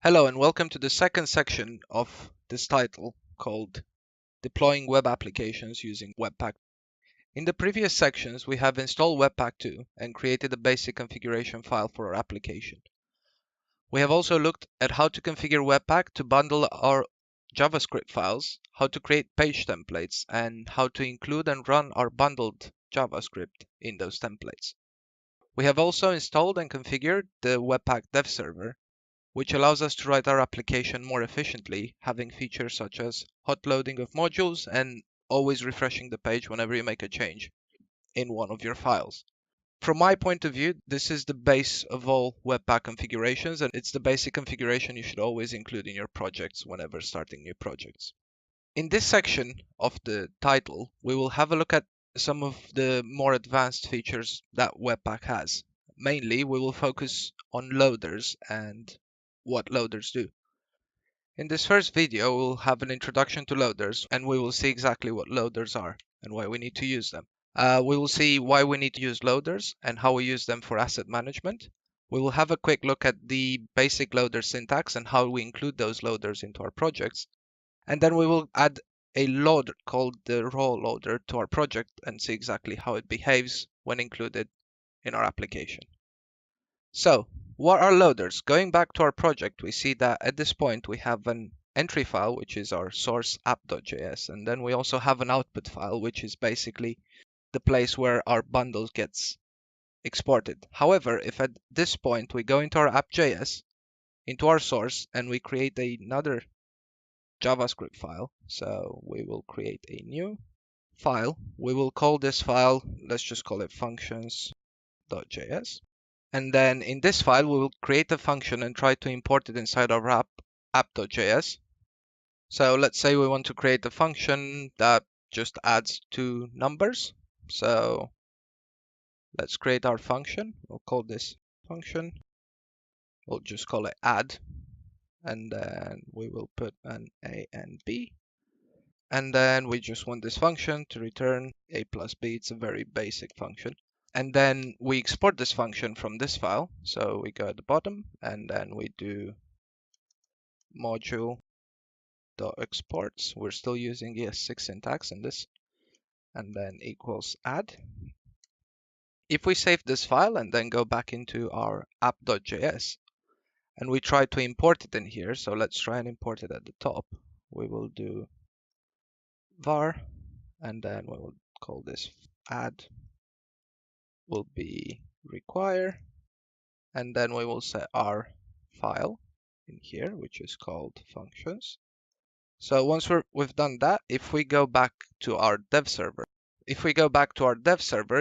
Hello and welcome to the second section of this title called Deploying Web Applications using Webpack. In the previous sections, we have installed Webpack 2 and created a basic configuration file for our application. We have also looked at how to configure Webpack to bundle our JavaScript files, how to create page templates, and how to include and run our bundled JavaScript in those templates. We have also installed and configured the Webpack dev server, which allows us to write our application more efficiently, having features such as hot loading of modules and always refreshing the page whenever you make a change in one of your files. From my point of view, this is the base of all Webpack configurations, and it's the basic configuration you should always include in your projects whenever starting new projects. In this section of the title, we will have a look at some of the more advanced features that Webpack has. Mainly, we will focus on loaders and what loaders do. In this first video, we'll have an introduction to loaders, and we will see exactly what loaders are and why we need to use them. We will see why we need to use loaders and how we use them for asset management. We will have a quick look at the basic loader syntax and how we include those loaders into our projects. And then we will add a loader called the raw loader to our project and see exactly how it behaves when included in our application. So, what are loaders? Going back to our project, we see that at this point we have an entry file, which is our source app.js, and then we also have an output file, which is basically the place where our bundle gets exported. However, if at this point we go into our app.js, into our source, and we create another JavaScript file, so we will create a new file. We will call this file, let's just call it functions.js. And then in this file, we will create a function and try to import it inside our app.js. So let's say we want to create a function that just adds two numbers. So let's create our function. We'll call this function. We'll just call it add. And then we will put an A and B. And then we just want this function to return A plus B. It's a very basic function. And then we export this function from this file. So we go at the bottom and then we do module.exports. We're still using ES6 syntax in this, and then equals add. If we save this file and then go back into our app.js and we try to import it in here, so let's try and import it at the top. We will do var and then we will call this add will be require, and then we will set our file in here, which is called functions. So once we've done that, if we go back to our dev server, we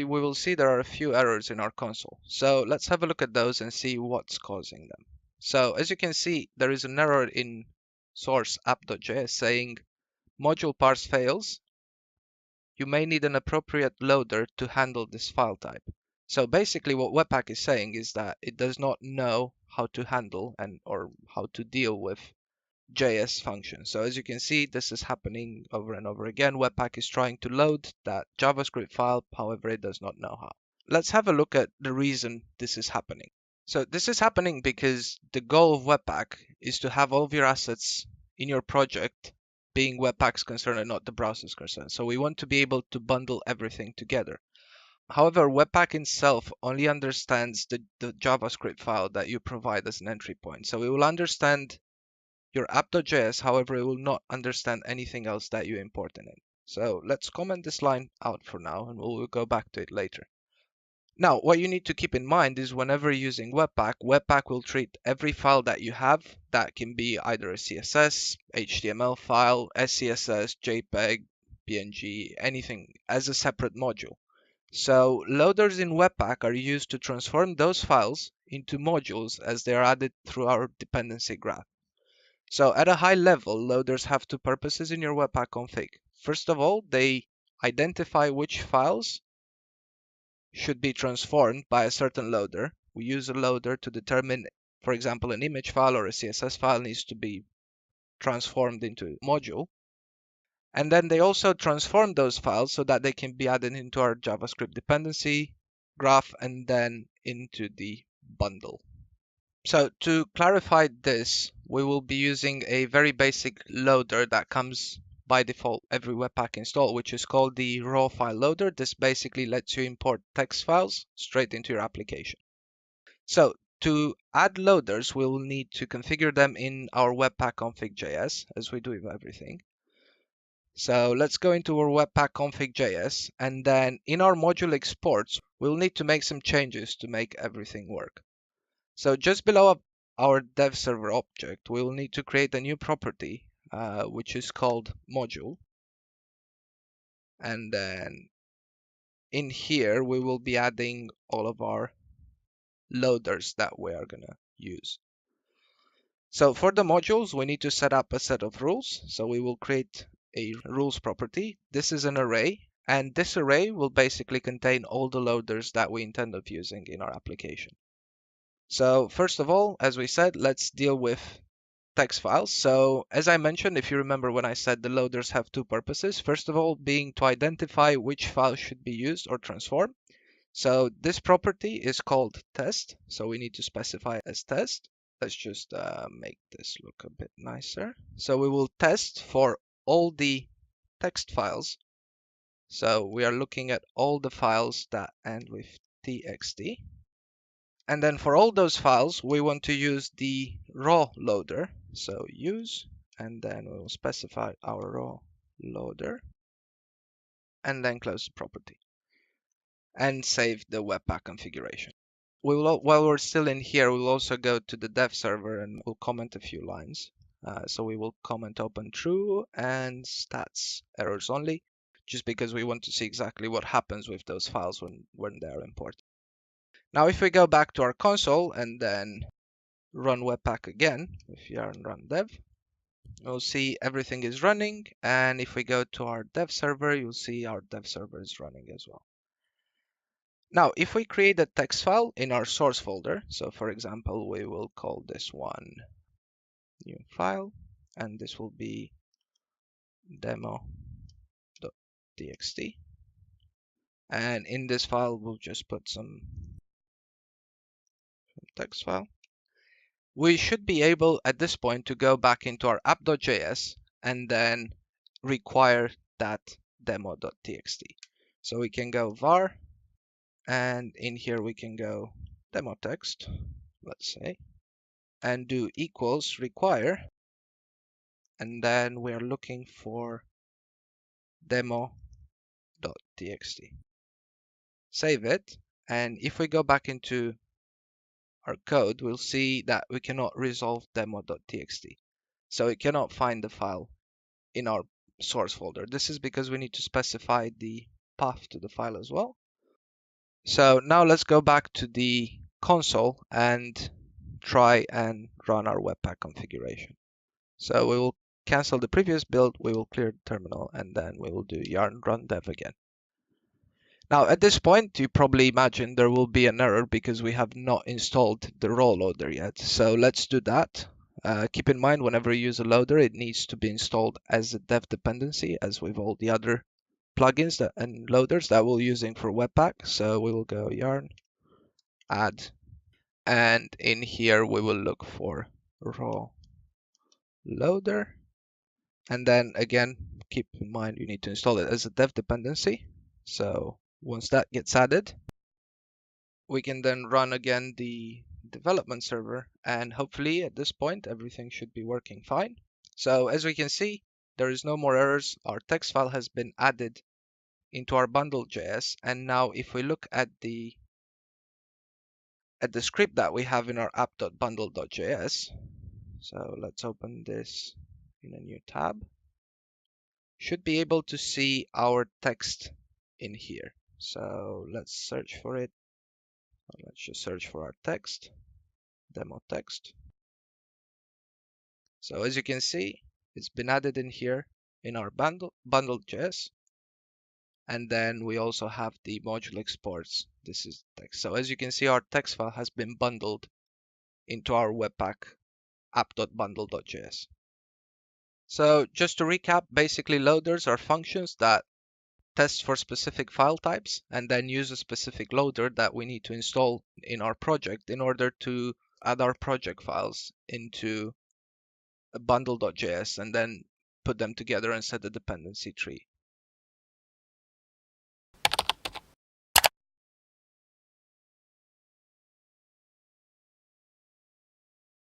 will see there are a few errors in our console. So let's have a look at those and see what's causing them. So as you can see, there is an error in source app.js saying module parse fails. You may need an appropriate loader to handle this file type. So basically what Webpack is saying is that it does not know how to handle or how to deal with JS function. So as you can see, this is happening over and over again. Webpack is trying to load that JavaScript file, however, it does not know how. Let's have a look at the reason this is happening. So this is happening because the goal of Webpack is to have all of your assets in your project being Webpack's concern and not the browser's concern. So we want to be able to bundle everything together. However, Webpack itself only understands the JavaScript file that you provide as an entry point. So it will understand your app.js, however, it will not understand anything else that you import in it. So let's comment this line out for now and we'll go back to it later. Now, what you need to keep in mind is whenever using Webpack, Webpack will treat every file that you have that can be either a CSS, HTML file, SCSS, JPEG, PNG, anything as a separate module. So loaders in Webpack are used to transform those files into modules as they are added through our dependency graph. So at a high level, loaders have two purposes in your Webpack config. First of all, they identify which files should be transformed by a certain loader. We use a loader to determine, for example, an image file or a CSS file needs to be transformed into a module. And then they also transform those files so that they can be added into our JavaScript dependency graph and then into the bundle. So to clarify this, we will be using a very basic loader that comes by default every Webpack install, which is called the raw file loader. This basically lets you import text files straight into your application. So to add loaders, we'll need to configure them in our Webpack config.js, as we do with everything. So let's go into our Webpack config.js, and then in our module exports, we'll need to make some changes to make everything work. So just below our dev server object, we will need to create a new property, which is called module. And then in here, we will be adding all of our loaders that we are gonna use. So for the modules, we need to set up a set of rules. So we will create a rules property. This is an array, and this array will basically contain all the loaders that we intend of using in our application. So first of all, as we said, let's deal with text files. So as I mentioned, if you remember when I said the loaders have two purposes, first of all being to identify which file should be used or transformed. So this property is called test. So we need to specify as test. Let's just make this look a bit nicer. So we will test for all the text files. So we are looking at all the files that end with txt. And then for all those files, we want to use the raw loader. So use, and then we will specify our raw loader, and then close the property and save the Webpack configuration. While we're still in here, we'll also go to the dev server and we'll comment a few lines. So we will comment open true and stats errors only, just because we want to see exactly what happens with those files when they're imported. Now, if we go back to our console and then run Webpack again with yarn run dev, you'll see everything is running. And if we go to our dev server, you'll see our dev server is running as well. Now, if we create a text file in our source folder, so for example, we will call this one new file, and this will be demo.txt. And in this file, we'll just put some text file. We should be able at this point to go back into our app.js and then require that demo.txt. So we can go var, and in here we can go demo text, let's say, and do equals require, and then we are looking for demo.txt. Save it, and if we go back into our code, we'll see that we cannot resolve demo.txt. So it cannot find the file in our source folder. This is because we need to specify the path to the file as well. So now let's go back to the console and try and run our Webpack configuration. So we will cancel the previous build, we will clear the terminal, and then we will do yarn run dev again. Now at this point, you probably imagine there will be an error because we have not installed the raw loader yet. So let's do that. Keep in mind, whenever you use a loader, it needs to be installed as a dev dependency, as with all the other plugins and loaders that we're using for Webpack. So we will go yarn add, and in here we will look for raw loader. And then again, keep in mind you need to install it as a dev dependency. So once that gets added, we can then run again the development server, and hopefully at this point everything should be working fine. So as we can see, there is no more errors. Our text file has been added into our bundle.js, and now if we look at the script that we have in our app.bundle.js, so let's open this in a new tab, should be able to see our text in here. So let's search for it. Let's just search for our text, demo text. So as you can see, it's been added in here in our bundle.js. And then we also have the module exports. This is text. So as you can see, our text file has been bundled into our Webpack app.bundle.js. So just to recap, basically loaders are functions that test for specific file types and then use a specific loader that we need to install in our project in order to add our project files into bundle.js and then put them together and set the dependency tree.